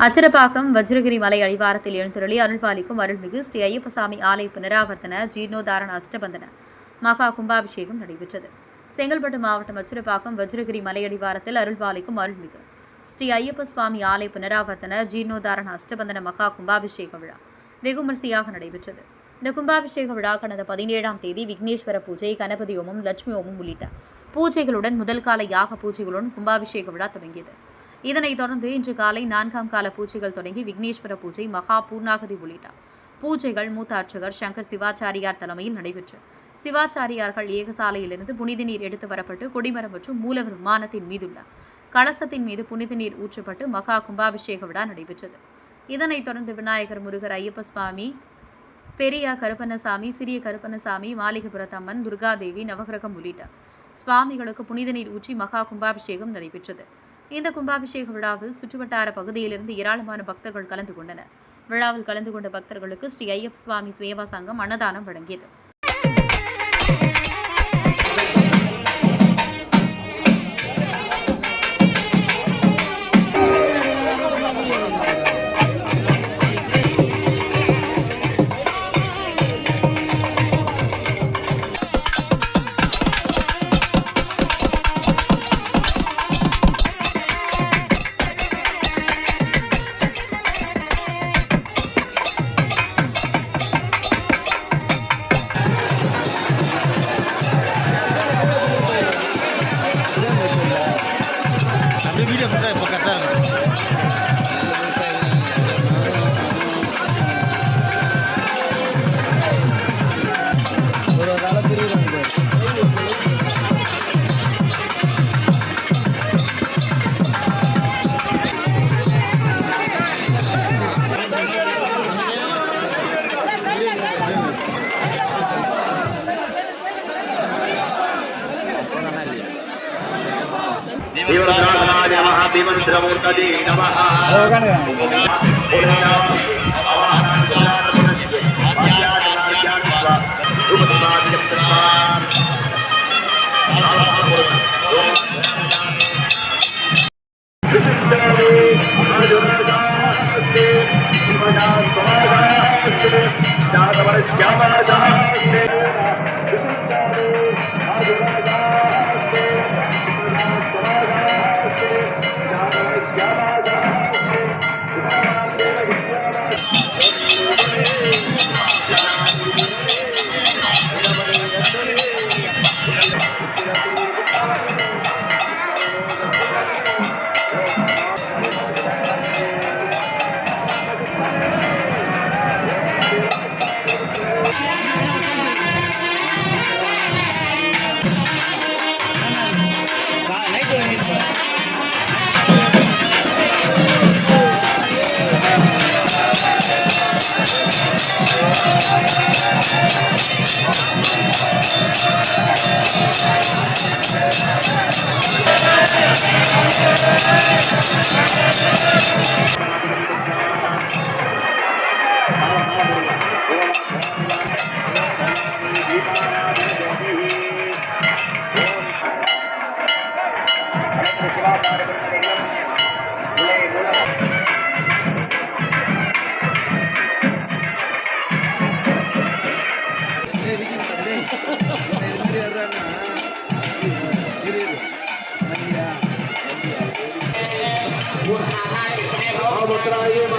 அச்சிரப்பாக்கம் வஜ்ரகிரி மலை அடிவாரத்தில் எழுந்தருளி அருள்பாலிக்கும் அருள்மிகு ஸ்ரீ ஐயப்பசாமி ஆலய புனராவர்த்தன ஜீர்ணோதாரண அஷ்டபந்தன மகா கும்பாபிஷேகம் நடைபெற்றது. செங்கல்பட்டு மாவட்டம் அச்சிரப்பாக்கம் வஜ்ரகிரி மலை அடிவாரத்தில் அருள்பாலிக்கும் அருள்மிகு ஸ்ரீ ஐயப்ப சுவாமி ஆலய புனராவர்த்தன ஜீர்ணோதாரண அஷ்டபந்தன மகா கும்பாபிஷேக விழா வெகுமரிசையாக நடைபெற்றது. இந்த கும்பாபிஷேக விழா கடந்த 17ஆம் தேதி விக்னேஸ்வர பூஜை, கணபதி ஹோமம், லட்சுமி ஹோமம் உள்ளிட்ட பூஜைகளுடன் முதல் கால யாக பூஜைகளுடன் கும்பாபிஷேக விழா தொடங்கியது. இதனைத் தொடர்ந்து இன்று காலை 4ஆம் கால பூஜைகள் தொடங்கி விக்னேஸ்வர பூஜை, மகா பூர்ணாகதி உள்ளிட்ட பூஜைகள் மூத்த அர்ச்சகர் சங்கர் சிவாச்சாரியார் தலைமையில் நடைபெற்று சிவாச்சாரியார்கள் ஏகசாலையிலிருந்து புனித நீர் எடுத்து வரப்பட்டு கொடிமரம் மற்றும் மூலவர் விமானத்தின் மீதுள்ள கலசத்தின் மீது புனித நீர் ஊற்றப்பட்டு மகா கும்பாபிஷேக விழா நடைபெற்றது. இதனைத் தொடர்ந்து விநாயகர், முருகர், ஐயப்ப சுவாமி, பெரிய கருப்பண்ணசாமி, சிறிய கருப்பண்ணசாமி, மாளிகைபுரத்தம்மன், துர்காதேவி, நவகிரகம் உள்ளிட்ட சுவாமிகளுக்கு புனித நீர் ஊற்றி மகா கும்பாபிஷேகம் நடைபெற்றது. இந்த கும்பாபிஷேக விழாவில் சுற்றுவட்டார பகுதியிலிருந்து ஏராளமான பக்தர்கள் கலந்து கொண்டனர். விழாவில் கலந்து கொண்ட பக்தர்களுக்கு ஸ்ரீ ஐயப்ப சுவாமி சேவா சங்கம் அன்னதானம் வழங்கியது. வீடியோ இப்போ கரெக்டாக இருக்கும். ஒரு கால பிரிவு देवराजनाय नमः देवन्द्रमूर्तये नमः Matra